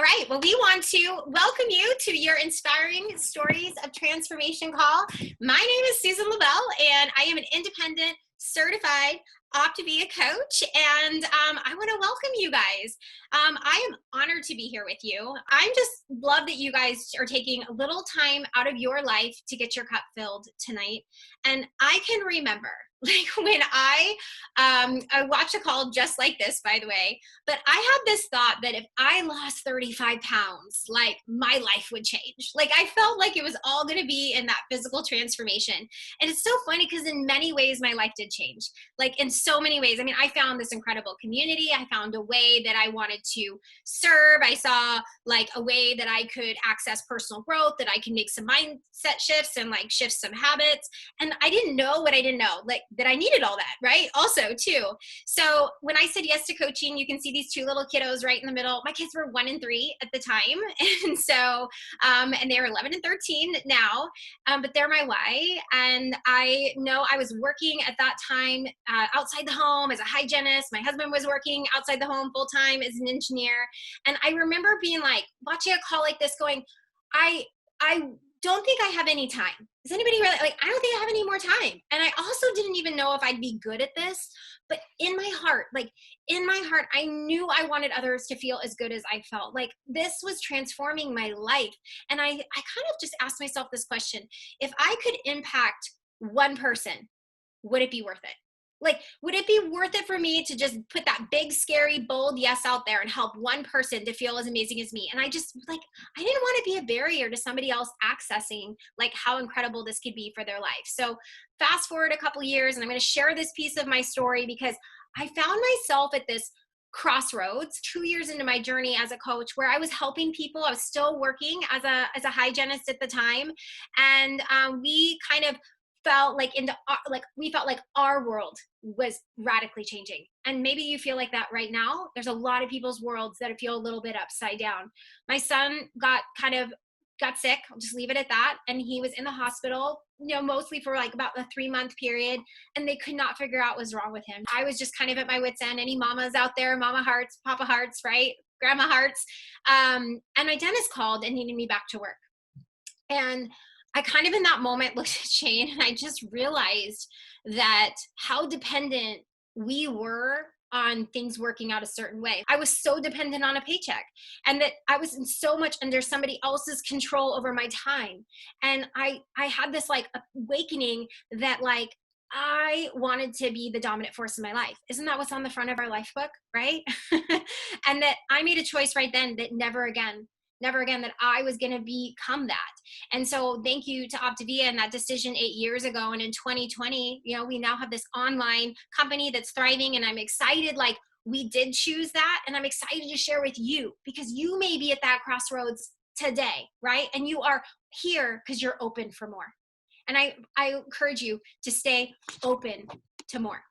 right. Well, we want to welcome you to your Inspiring Stories of Transformation call. My name is Susan LaBelle, and I am an independent, certified OPTAVIA coach, and I want to welcome you guys. I am honored to be here with you. I just love that you guys are taking a little time out of your life to get your cup filled tonight. And I can remember, like when I watched a call just like this, by the way, but I had this thought that if I lost 35 pounds, like my life would change. Like I felt like it was all going to be in that physical transformation. And it's so funny because in many ways, my life did change. Like in so many ways. I mean, I found this incredible community. I found a way that I wanted to serve. I saw like a way that I could access personal growth, that I can make some mindset shifts and like shift some habits. And I didn't know what I didn't know, like that I needed all that, right? Also too. So when I said yes to coaching, you can see these two little kiddos right in the middle. My kids were 1 and 3 at the time. And so, and they're 11 and 13 now, but they're my why. And I know I was working at that time outside the home as a hygienist. My husband was working outside the home full time as an engineer. And I remember being like, watching a call like this going, I don't think I have any time. Is anybody really like, I don't think I have any more time. And I also didn't even know if I'd be good at this, but in my heart, I knew I wanted others to feel as good as I felt. Like this was transforming my life. And I kind of just asked myself this question: if I could impact one person, would it be worth it? Like, would it be worth it for me to just put that big, scary, bold yes out there and help one person to feel as amazing as me? And I just like, I didn't want to be a barrier to somebody else accessing like how incredible this could be for their life. So fast forward a couple years, and I'm going to share this piece of my story because I found myself at this crossroads 2 years into my journey as a coach where I was helping people. I was still working as a hygienist at the time. And we kind of felt like we felt like our world was radically changing. And maybe you feel like that right now. There's a lot of people's worlds that feel a little bit upside down. My son got sick. I'll just leave it at that. And he was in the hospital, mostly for like about a 3-month period. And they could not figure out what was wrong with him. I was just kind of at my wit's end. Any mamas out there, mama hearts, papa hearts, right? Grandma hearts. And my dentist called and needed me back to work. And I kind of in that moment looked at Shane and I just realized that how dependent we were on things working out a certain way. I was so dependent on a paycheck, and that I was in so much under somebody else's control over my time. And I had this like awakening that like I wanted to be the dominant force in my life. Isn't that what's on the front of our life book, right? And that I made a choice right then that never again that I was going to become that. And so thank you to OPTAVIA and that decision 8 years ago. And in 2020, we now have this online company that's thriving, and I'm excited. Like we did choose that. And I'm excited to share with you because you may be at that crossroads today, right? And you are here because you're open for more. And I encourage you to stay open to more.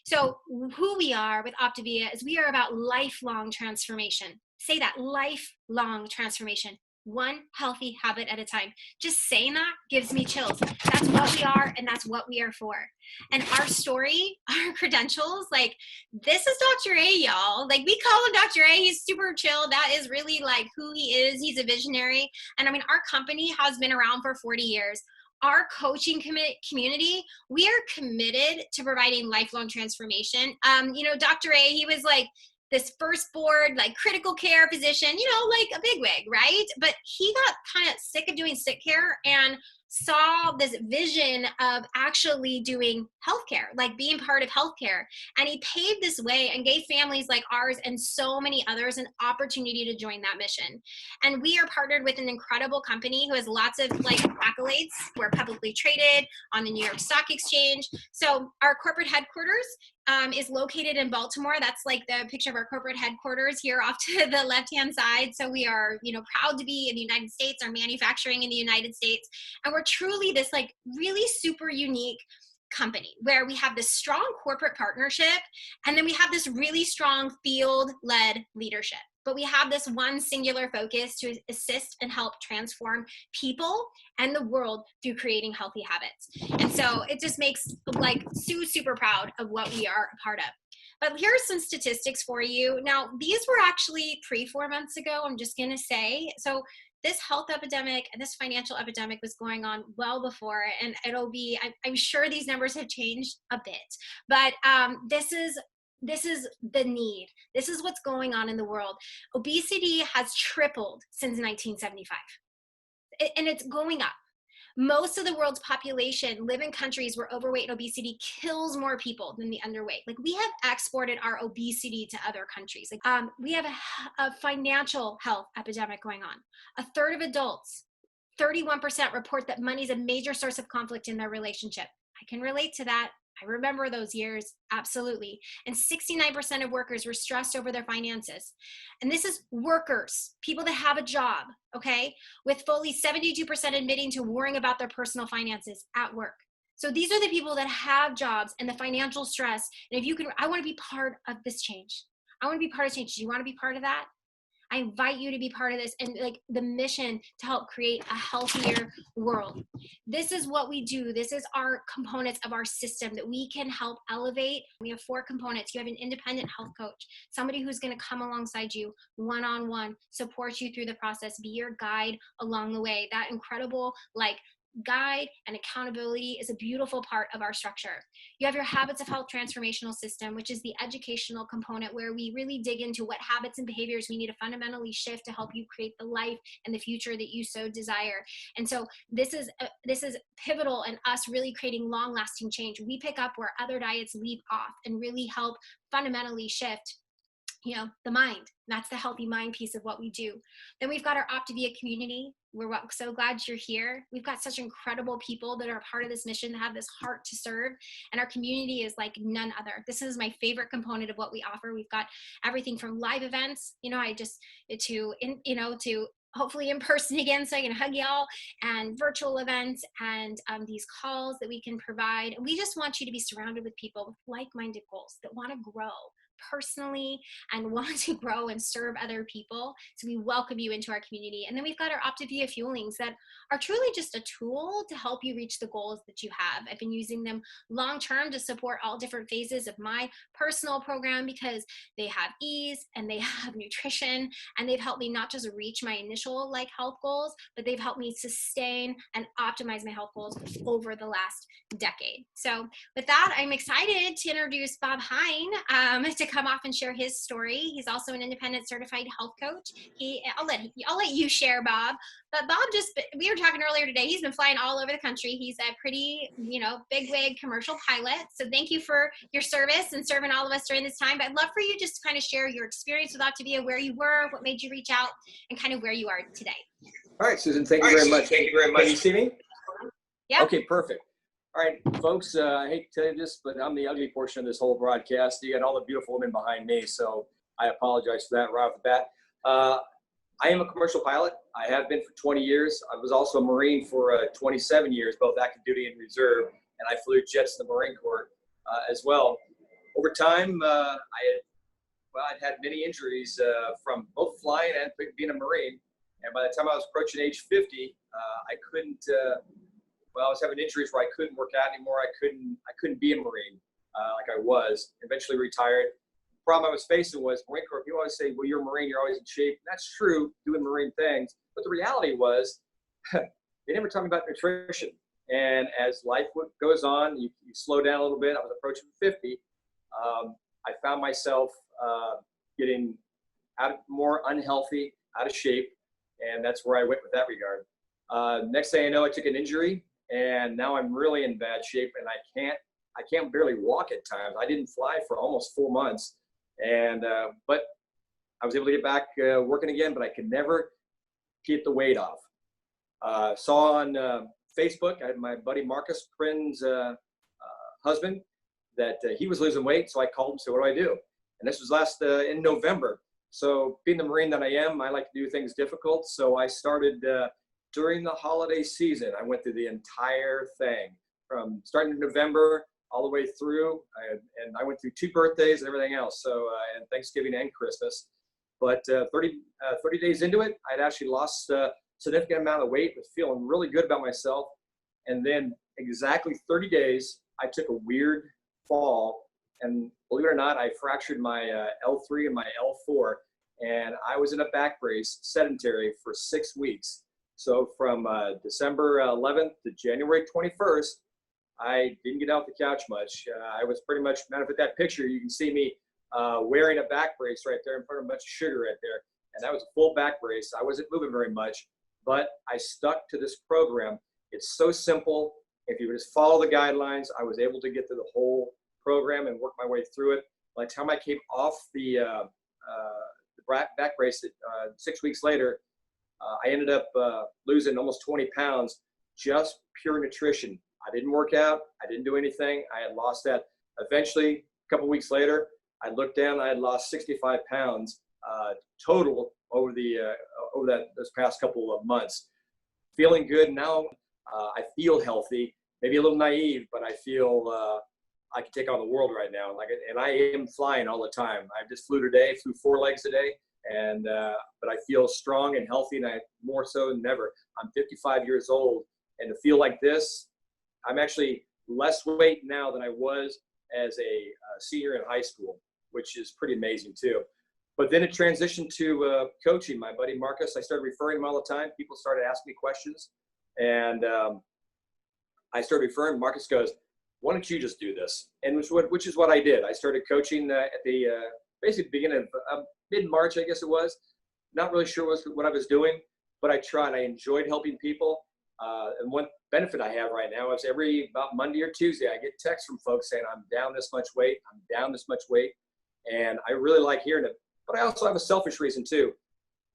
So who we are with OPTAVIA is we are about lifelong transformation. Say that, lifelong transformation, one healthy habit at a time. Just saying that gives me chills. That's what we are, and that's what we are for. And our story, our credentials, like this is Dr. A, y'all. Like we call him Dr. A. He's super chill. That is really like who he is. He's a visionary. And I mean, our company has been around for 40 years. Our coaching community, we are committed to providing lifelong transformation. Dr. A, he was like this first board, like critical care physician, like a bigwig, right? But he got kind of sick of doing sick care and saw this vision of actually doing healthcare, like being part of healthcare. And he paved this way and gave families like ours and so many others an opportunity to join that mission. And we are partnered with an incredible company who has lots of like accolades. We're publicly traded on the New York Stock Exchange. So our corporate headquarters is located in Baltimore. That's like the picture of our corporate headquarters here off to the left-hand side. So we are, proud to be in the United States, our manufacturing in the United States. And we're truly this like really super unique company where we have this strong corporate partnership, and then we have this really strong field-led leadership. But we have this one singular focus to assist and help transform people and the world through creating healthy habits. And so it just makes like super proud of what we are a part of. But here are some statistics for you. Now, these were actually 4 months ago, I'm just going to say. So this health epidemic and this financial epidemic was going on well before, and it'll be, I'm sure these numbers have changed a bit, but this is the need. This is what's going on in the world. Obesity has tripled since 1975, and it's going up. Most of the world's population live in countries where overweight and obesity kills more people than the underweight. Like, we have exported our obesity to other countries. Like, we have a financial health epidemic going on. A third of adults, 31%, report that money is a major source of conflict in their relationship. I can relate to that. I remember those years, absolutely. And 69% of workers were stressed over their finances. And this is workers, people that have a job, okay? With fully 72% admitting to worrying about their personal finances at work. So these are the people that have jobs and the financial stress. And if you can, I want to be part of this change. I want to be part of change. Do you want to be part of that? I invite you to be part of this, and like the mission to help create a healthier world. This is what we do. This is our components of our system that we can help elevate. We have 4 components. You have an independent health coach, somebody who's going to come alongside you one-on-one, support you through the process, be your guide along the way. That incredible, like, guide and accountability is a beautiful part of our structure. You have your habits of health transformational system, which is the educational component where we really dig into what habits and behaviors we need to fundamentally shift to help you create the life and the future that you so desire. And so this is pivotal in us really creating long-lasting change. We pick up where other diets leave off and really help fundamentally shift, you know, the mind. That's the healthy mind piece of what we do. Then we've got our OPTAVIA community. We're so glad you're here. We've got such incredible people that are part of this mission, that have this heart to serve. And our community is like none other. This is my favorite component of what we offer. We've got everything from live events, you know, to hopefully in person again, so I can hug y'all, and virtual events, and these calls that we can provide. And we just want you to be surrounded with people with like-minded goals that want to grow personally and want to grow and serve other people. So we welcome you into our community. And then we've got our OPTAVIA fuelings that are truly just a tool to help you reach the goals that you have. I've been using them long-term to support all different phases of my personal program because they have ease and they have nutrition, and they've helped me not just reach my initial like health goals, but they've helped me sustain and optimize my health goals over the last decade. So with that, I'm excited to introduce Bob Hein to come off and share his story. He's also an independent certified health coach. I'll let you share, Bob. But Bob, we were talking earlier today, he's been flying all over the country. He's a pretty, big wig commercial pilot. So thank you for your service and serving all of us during this time. But I'd love for you just to kind of share your experience with OPTAVIA, where you were, what made you reach out, and kind of where you are today. All right, Susan, thank you very much. Can you see me? Yeah. Okay, perfect. All right, folks, I hate to tell you this, but I'm the ugly portion of this whole broadcast. You got all the beautiful women behind me, so I apologize for that right off the bat. I am a commercial pilot. I have been for 20 years. I was also a Marine for 27 years, both active duty and reserve, and I flew jets in the Marine Corps as well. Over time, I'd had many injuries from both flying and being a Marine, and by the time I was approaching age 50, I was having injuries where I couldn't work out anymore. I couldn't be a Marine like I was. Eventually retired. The problem I was facing was Marine Corps. People always say, well, you're a Marine, you're always in shape. That's true, doing Marine things. But the reality was, they never taught me about nutrition. And as life goes on, you slow down a little bit. I was approaching 50. I found myself getting more unhealthy, out of shape. And that's where I went with that regard. Next thing I know, I took an injury. And now I'm really in bad shape, and I can't barely walk at times. I didn't fly for almost 4 months, and but I was able to get back working again, but I could never get the weight off. Saw on Facebook, I had my buddy Marcus Prin's husband, that he was losing weight, so I called him and said, what do I do? And this was last in November. So being the Marine that I am, I like to do things difficult, so I started during the holiday season. I went through the entire thing from starting in November all the way through, and I went through 2 birthdays and everything else. So, and Thanksgiving and Christmas. But 30 days into it, I'd actually lost a significant amount of weight, was feeling really good about myself. And then exactly 30 days, I took a weird fall And believe it or not, I fractured my L3 and my L4, and I was in a back brace, sedentary, for 6 weeks. So from December 11th to January 21st, I didn't get off the couch much. I was pretty much, matter of fact, that picture, you can see me wearing a back brace right there in front of a bunch of sugar right there. And that was a full back brace. I wasn't moving very much, but I stuck to this program. It's so simple. If you just follow the guidelines, I was able to get through the whole program and work my way through it. By the time I came off the back brace 6 weeks later, I ended up losing almost 20 pounds, just pure nutrition. I didn't work out. I didn't do anything. I had lost that. Eventually, a couple weeks later, I looked down. I had lost 65 pounds total over those past couple of months. Feeling good now. I feel healthy. Maybe a little naive, but I feel I can take on the world right now. And I am flying all the time. I just flew 4 legs today, and but I feel strong and healthy, and I more so than ever. I'm 55 years old, and to feel like this, I'm actually less weight now than I was as a senior in high school, which is pretty amazing too. But then it transitioned to coaching. My buddy Marcus, I started referring him all the time. People started asking me questions, and I started referring. Marcus goes, "Why don't you just do this?" And which is what I did. I started coaching at the basically beginning of mid-March, I guess it was. Not really sure what I was doing, but I tried. I enjoyed helping people. And one benefit I have right now is about Monday or Tuesday, I get texts from folks saying, "I'm down this much weight. I'm down this much weight." And I really like hearing it. But I also have a selfish reason too.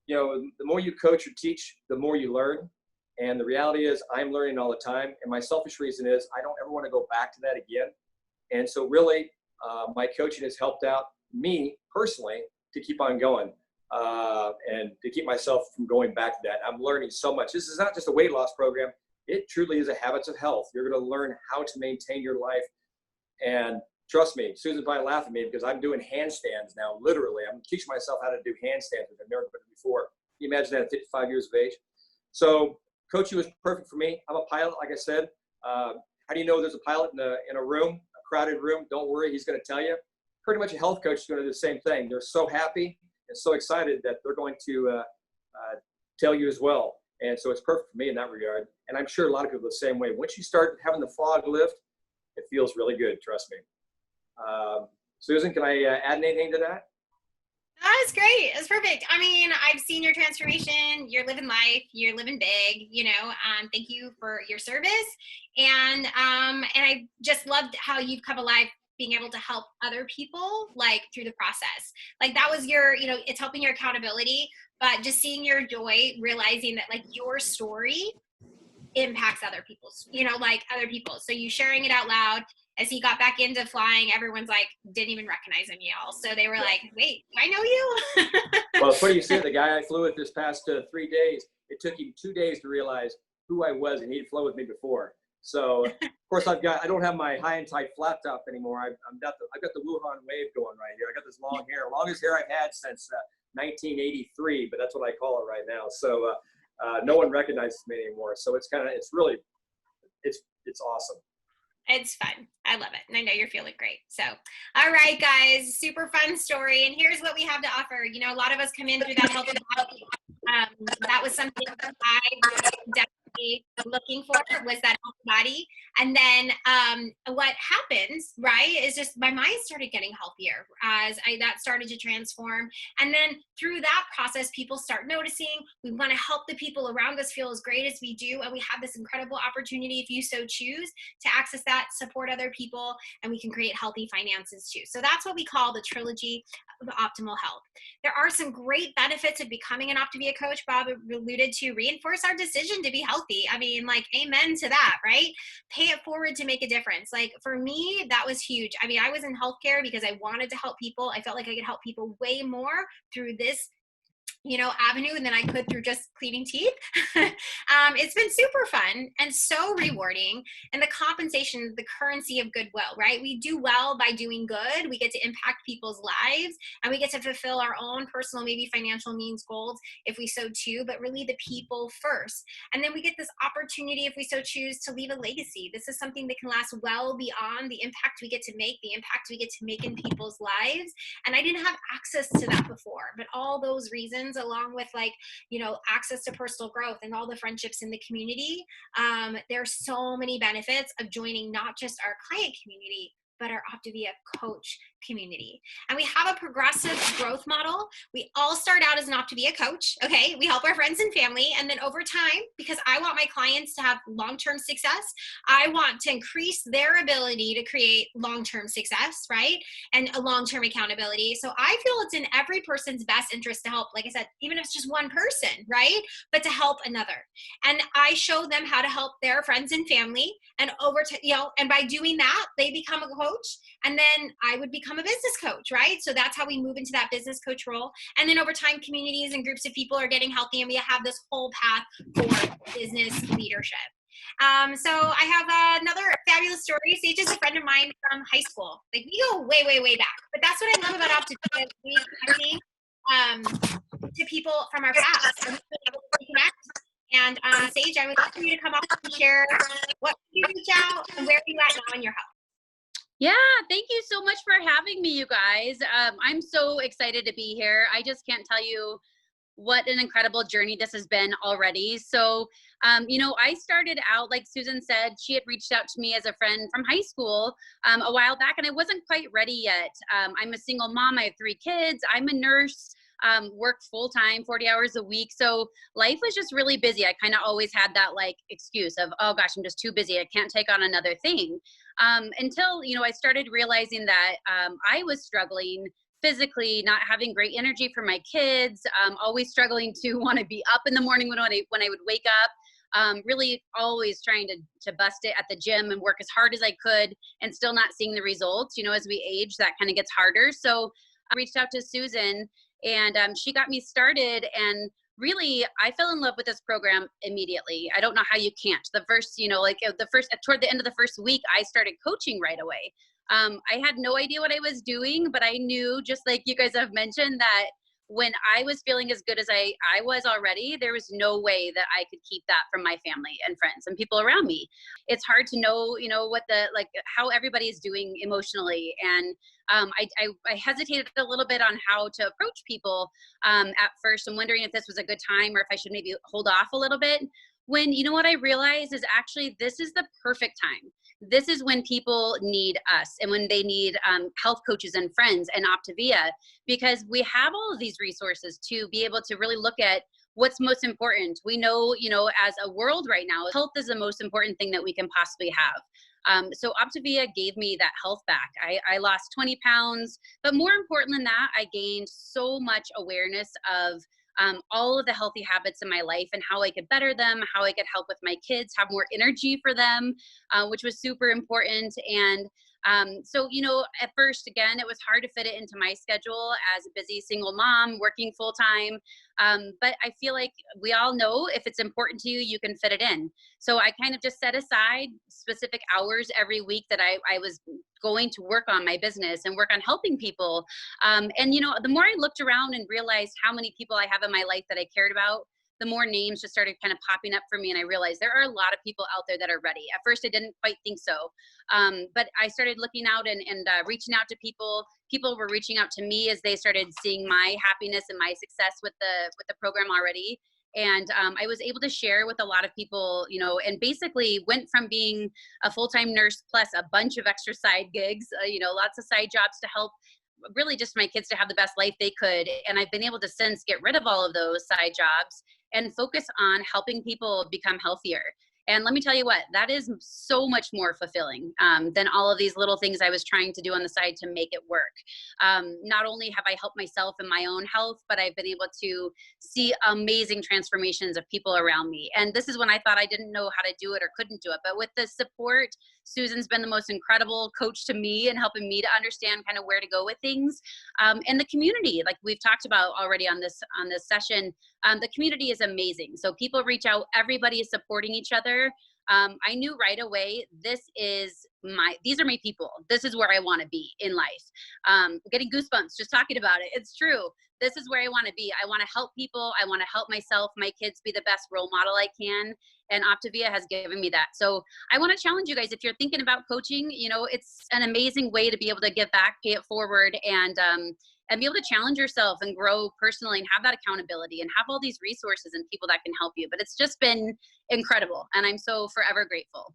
You know, the more you coach or teach, the more you learn. And the reality is I'm learning all the time. And my selfish reason is I don't ever want to go back to that again. And so really, my coaching has helped out me personally to keep on going and to keep myself from going back to that. I'm learning so much. This is not just a weight loss program. It truly is a habits of health. You're going to learn how to maintain your life. And trust me, Susan probably laugh at me because I'm doing handstands now, literally. I'm teaching myself how to do handstands, which I've never done before. Can you imagine that at 55 years of age? So coaching was perfect for me. I'm a pilot, like I said. How do you know there's a pilot in a room, a crowded room? Don't worry, he's going to tell you. Pretty much a health coach is going to do the same thing. They're so happy and so excited that they're going to tell you as well. And so it's perfect for me in that regard. And I'm sure a lot of people are the same way. Once you start having the fog lift, it feels really good, trust me. Susan, can I add anything to that? That was great. It's perfect. I mean, I've seen your transformation. You're living life. You're living big. You know. Thank you for your service, and I just loved how you've come alive, being able to help other people like through the process. Like that was your, you know, it's helping your accountability, but just seeing your joy, realizing that like your story impacts other people's, you know, like other people. So you sharing it out loud. As he got back into flying, everyone's like, didn't even recognize him, y'all. So they were like, wait, do I know you? Well, it's funny you said the guy I flew with this past 3 days, it took him 2 days to realize who I was, and he'd flown with me before. So of course I don't have my high and tight flat top anymore. I've got the Wuhan wave going right here. I got this long hair, longest hair I've had since 1983, but that's what I call it right now. So no one recognizes me anymore. So it's really awesome. It's fun. I love it. And I know you're feeling great. So, all right, guys, super fun story. And here's what we have to offer. You know, a lot of us come in through that healthy body. That was something that I definitely looking for, was that healthy body. And then what happens, right, is just my mind started getting healthier as that started to transform. And then through that process, people start noticing. We want to help the people around us feel as great as we do. And we have this incredible opportunity, if you so choose, to access that, support other people, and we can create healthy finances too. So that's what we call the trilogy of optimal health. There are some great benefits of becoming an OPTAVIA coach. Bob alluded to reinforce our decision to be healthy. I mean, like, amen to that, right? Pay it forward to make a difference. Like for me, that was huge. I mean, I was in healthcare because I wanted to help people. I felt like I could help people way more through this avenue than I could through just cleaning teeth. It's been super fun and so rewarding. And the compensation, the currency of goodwill, right? We do well by doing good. We get to impact people's lives, and we get to fulfill our own personal, maybe financial means goals if we so choose, but really the people first. And then we get this opportunity, if we so choose, to leave a legacy. This is something that can last well beyond the impact we get to make, the impact we get to make in people's lives. And I didn't have access to that before, but all those reasons, along with access to personal growth and all the friendships in the community, there are so many benefits of joining not just our client community, but our OPTAVIA coach community. And we have a progressive growth model. We all start out as an OPTAVIA coach, okay? We help our friends and family, and then over time, because I want my clients to have long-term success, I want to increase their ability to create long-term success, right? And a long-term accountability. So I feel it's in every person's best interest to help, like I said, even if it's just one person, right? But to help another. And I show them how to help their friends and family, and and by doing that, they become a coach, and then I would become a business coach, right? So that's how we move into that business coach role. And then over time, communities and groups of people are getting healthy, and we have this whole path for business leadership. So I have another fabulous story. Sage is a friend of mine from high school. Like, we go way, way, way back. But that's what I love about OPTAVIA, we connecting to people from our past, and we're able to connect. And Sage, I would love for you to come up and share what you reach out and where you at now in your health. Yeah, thank you so much for having me, you guys. I'm so excited to be here. I just can't tell you what an incredible journey this has been already. So, I started out, like Susan said, she had reached out to me as a friend from high school a while back, and I wasn't quite ready yet. I'm a single mom. I have 3 kids. I'm a nurse. Work full-time, 40 hours a week. So life was just really busy. I kind of always had that excuse of, oh gosh, I'm just too busy. I can't take on another thing. Until, I started realizing that I was struggling physically, not having great energy for my kids, always struggling to want to be up in the morning when I would wake up, really always trying to bust it at the gym and work as hard as I could, and still not seeing the results. As we age, that kind of gets harder. So I reached out to Susan, and she got me started, and really I fell in love with this program immediately. I don't know how you can't. The first, toward the end of the first week, I started coaching right away. I had no idea what I was doing, but I knew, just like you guys have mentioned, that when I was feeling as good as I was already, there was no way that I could keep that from my family and friends and people around me. It's hard to know, what how everybody is doing emotionally. And I hesitated a little bit on how to approach people at first. I'm wondering if this was a good time or if I should maybe hold off a little bit. When, what I realized is actually this is the perfect time. This is when people need us, and when they need health coaches and friends and OPTAVIA, because we have all of these resources to be able to really look at what's most important. We know, as a world right now, health is the most important thing that we can possibly have. So OPTAVIA gave me that health back. I lost 20 pounds, but more important than that, I gained so much awareness of all of the healthy habits in my life and how I could better them, how I could help with my kids, have more energy for them, which was super important. And so, at first, again, it was hard to fit it into my schedule as a busy single mom working full time. But I feel like we all know if it's important to you, you can fit it in. So I kind of just set aside specific hours every week that I was going to work on my business and work on helping people. And, the more I looked around and realized how many people I have in my life that I cared about, the more names just started kind of popping up for me. And I realized there are a lot of people out there that are ready. At first, I didn't quite think so. But I started looking out and reaching out to people. People were reaching out to me as they started seeing my happiness and my success with the program already. And I was able to share with a lot of people, and basically went from being a full-time nurse plus a bunch of extra side gigs, lots of side jobs to help really just my kids to have the best life they could. And I've been able to since get rid of all of those side jobs and focus on helping people become healthier. And let me tell you what, that is so much more fulfilling than all of these little things I was trying to do on the side to make it work. Not only have I helped myself in my own health, but I've been able to see amazing transformations of people around me. And this is when I thought I didn't know how to do it or couldn't do it. But with the support, Susan's been the most incredible coach to me and helping me to understand kind of where to go with things. And the community, like we've talked about already on this session, the community is amazing. So people reach out, everybody is supporting each other. I knew right away, these are my people. This is where I want to be in life. Getting goosebumps just talking about it. It's true. This is where I want to be. I want to help people. I want to help myself, my kids be the best role model I can. And OPTAVIA has given me that. So I want to challenge you guys, if you're thinking about coaching, it's an amazing way to be able to give back, pay it forward, and be able to challenge yourself and grow personally and have that accountability and have all these resources and people that can help you. But it's just been incredible. And I'm so forever grateful.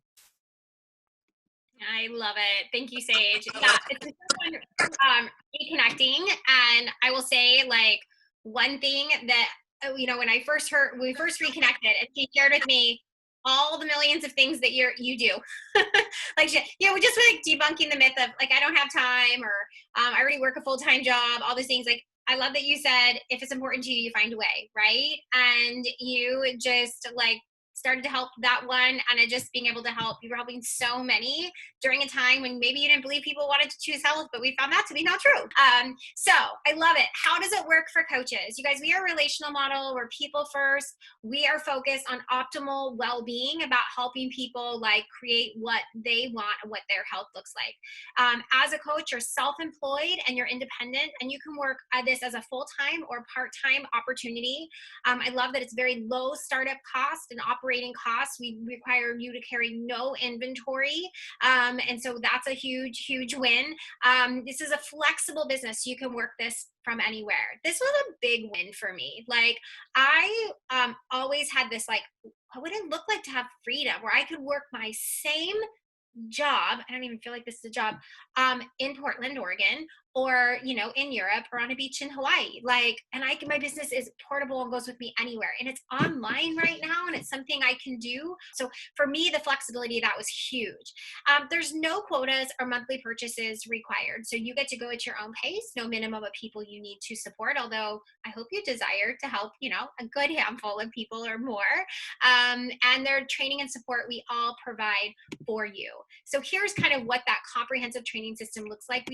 I love it. Thank you, Sage. Yeah, it's so fun reconnecting. And I will say, like, one thing that, when we first reconnected, and she shared with me all the millions of things that you do. Like, we're just like debunking the myth of like, I don't have time, or I already work a full-time job, all these things. Like, I love that you said, if it's important to you, you find a way, right? And you just like started to help that one, and it just being able to help. You were helping so many during a time when maybe you didn't believe people wanted to choose health, but we found that to be not true. So I love it. How does it work for coaches? You guys, we are a relational model. We're people first. We are focused on optimal well-being, about helping people like create what they want and what their health looks like. As a coach, you're self-employed and you're independent, and you can work at this as a full-time or part-time opportunity. I love that it's very low startup cost and operating costs. We require you to carry no inventory. And so that's a huge, huge win. This is a flexible business. So you can work this from anywhere. This was a big win for me. Like, I always had this, like, what would it look like to have freedom where I could work my same job, I don't even feel like this is a job, in Portland, Oregon, or in Europe, or on a beach in Hawaii. Like, and my business is portable and goes with me anywhere, and it's online right now, and it's something I can do. So for me, the flexibility, that was huge. There's no quotas or monthly purchases required, so you get to go at your own pace. No minimum of people you need to support, although I hope you desire to help a good handful of people or more. And their training and support we all provide for you. So here's kind of what that comprehensive training system looks like.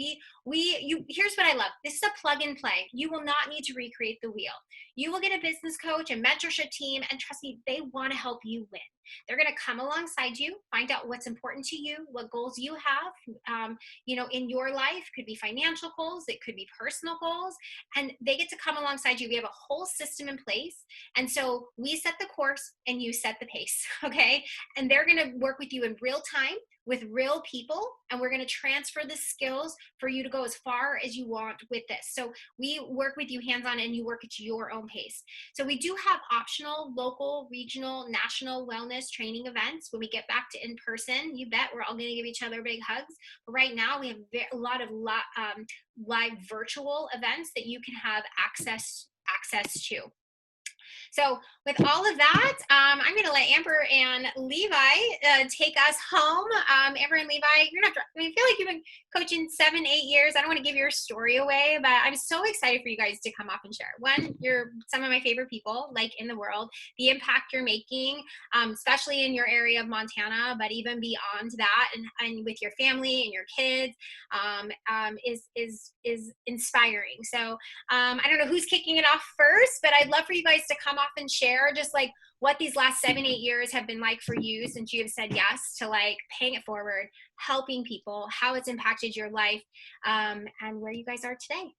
Here's what I love. This is a plug and play. You will not need to recreate the wheel. You will get a business coach, a mentorship team, and trust me, they want to help you win. They're going to come alongside you, find out what's important to you, what goals you have, in your life. Could be financial goals, it could be personal goals, and they get to come alongside you. We have a whole system in place, and so we set the course and you set the pace, okay? And they're going to work with you in real time with real people, and we're going to transfer the skills for you to go as far as you want with this. So we work with you hands-on, and you work at your own pace. So we do have optional local, regional, national wellness training events. When we get back to in-person, you bet we're all going to give each other big hugs. But right now we have a lot of live virtual events that you can have access to. So with all of that, I'm going to let Amber and Levi take us home. Amber and Levi, you're going to have to, I feel like you've been coaching 7-8 years. I don't want to give your story away, but I'm so excited for you guys to come up and share. One, you're some of my favorite people, like, in the world. The impact you're making, especially in your area of Montana, but even beyond that, and with your family and your kids, is inspiring. So I don't know who's kicking it off first, but I'd love for you guys to come off and share just like what these last 7-8 years have been like for you, since you have said yes to like paying it forward, helping people, how it's impacted your life, and where you guys are today.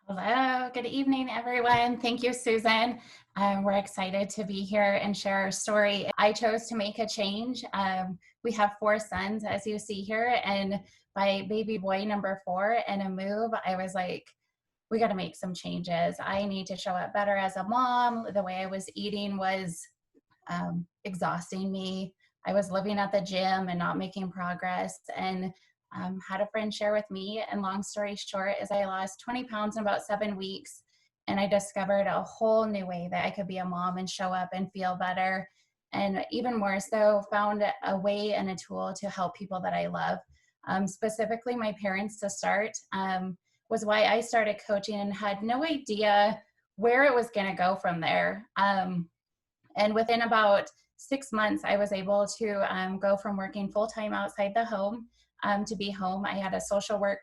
Hello, good evening, everyone. Thank you, Susan. We're excited to be here and share our story. I chose to make a change. We have 4 sons, as you see here, and by baby boy number 4 and a move, I was like, we got to make some changes. I need to show up better as a mom. The way I was eating was exhausting me. I was living at the gym and not making progress, and had a friend share with me. And long story short is I lost 20 pounds in about 7 weeks. And I discovered a whole new way that I could be a mom and show up and feel better. and even more so found a way and a tool to help people that I love. Specifically my parents to start, was why I started coaching and had no idea where it was going to go from there. And within about 6 months, I was able to go from working full-time outside the home to be home. I had a social work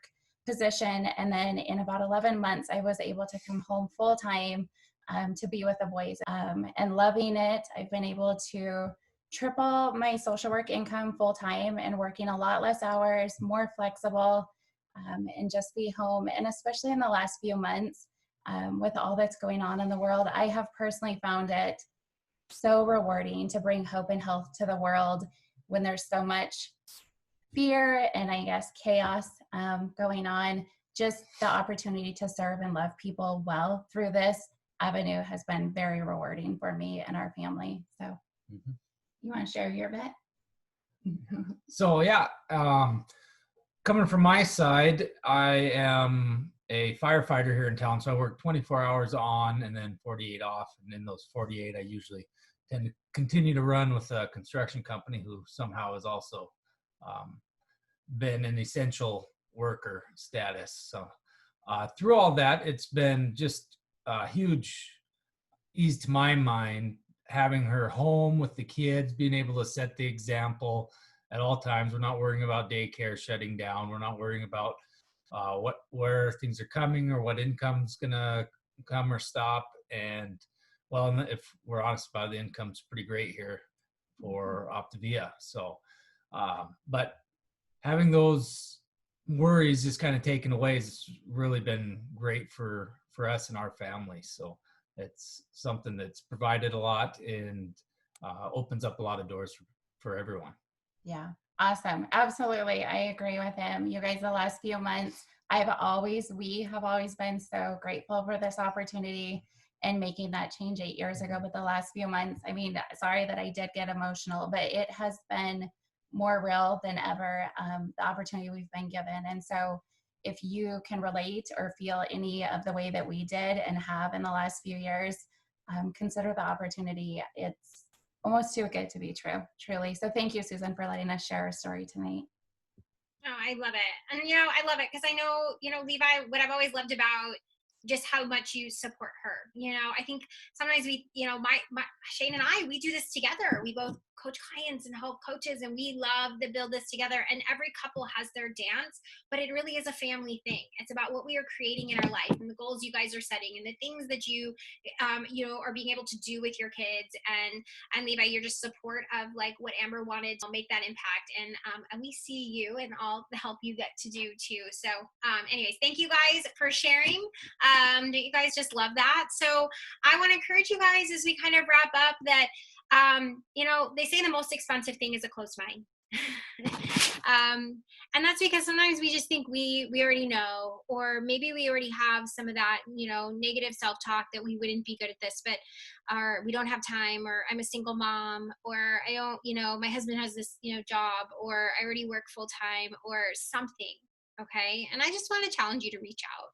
position, and then in about 11 months, I was able to come home full-time to be with the boys, and loving it. I've been able to triple my social work income full-time and working a lot less hours, more flexible, and just be home. And especially in the last few months, with all that's going on in the world, I have personally found it so rewarding to bring hope and health to the world when there's so much fear and I guess chaos going on. Just the opportunity to serve and love people well through this avenue has been very rewarding for me and our family. So you want to share your bit? So yeah, coming from my side, I am a firefighter here in town. So I work 24 hours on and then 48 off. And in those 48, I usually tend to continue to run with a construction company who somehow has also been an essential worker status. So through all that, it's been just a huge ease to my mind, having her home with the kids, being able to set the example at all times. We're not worrying about daycare shutting down. We're not worrying about where things are coming or what income's gonna come or stop. And well, if we're honest about it, the income's pretty great here for OPTAVIA. So, but having those worries just kind of taken away has really been great for us and our family. So it's something that's provided a lot and opens up a lot of doors for everyone. Yeah, awesome. Absolutely. I agree with him. You guys, the last few months, we have always been so grateful for this opportunity and making that change 8 years ago. But the last few months, I mean, sorry that I did get emotional, but it has been more real than ever, the opportunity we've been given. And so if you can relate or feel any of the way that we did and have in the last few years, consider the opportunity. It's almost too good to be true, truly. So thank you, Susan, for letting us share our story tonight. Oh, I love it. And, I love it because I know, Levi, what I've always loved about just how much you support her. I think sometimes we, Shane and I, we do this together. We both coach clients and help coaches, and we love to build this together. And every couple has their dance, but it really is a family thing. It's about what we are creating in our life and the goals you guys are setting and the things that you, are being able to do with your kids. And Levi, you're just support of like what Amber wanted to make that impact. And we see you and all the help you get to do too. So anyways, thank you guys for sharing. Don't you guys just love that? So I want to encourage you guys as we kind of wrap up that, they say the most expensive thing is a closed mind. And that's because sometimes we just think we already know, or maybe we already have some of that, negative self-talk that we wouldn't be good at this, but we don't have time, or I'm a single mom, or I don't, my husband has this, job, or I already work full time, or something. Okay. And I just want to challenge you to reach out,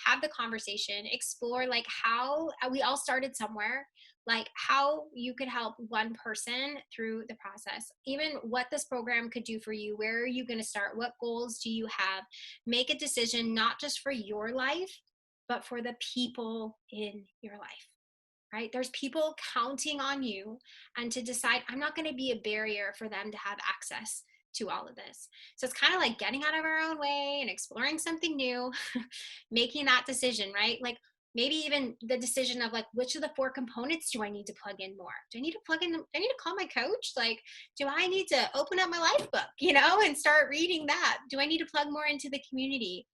have the conversation, explore like how we all started somewhere, like how you could help one person through the process, even what this program could do for you. Where are you going to start? What goals do you have? Make a decision, not just for your life, but for the people in your life, right? There's people counting on you, and to decide, I'm not going to be a barrier for them to have access to all of this. So it's kind of like getting out of our own way and exploring something new, making that decision, right? Like maybe even the decision of like, which of the 4 components do I need to plug in more? Do I need to plug in, do I need to call my coach? Like, do I need to open up my life book, and start reading that? Do I need to plug more into the community?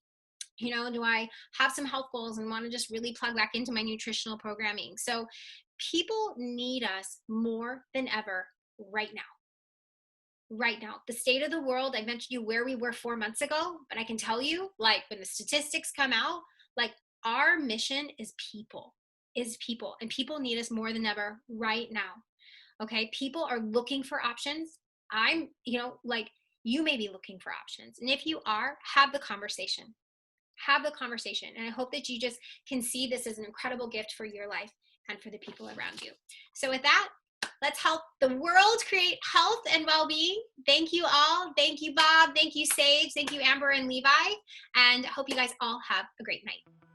Do I have some health goals and want to just really plug back into my nutritional programming? So people need us more than ever right now. Right now, the state of the world, I mentioned you where we were 4 months ago, but I can tell you, like when the statistics come out, like our mission is people, and people need us more than ever right now. Okay. People are looking for options. Like you may be looking for options. And if you are, have the conversation. And I hope that you just can see this as an incredible gift for your life and for the people around you. So with that, Let's help the world create health and well-being. Thank you all. Thank you, Bob. Thank you, Sage. Thank you, Amber and Levi. And I hope you guys all have a great night.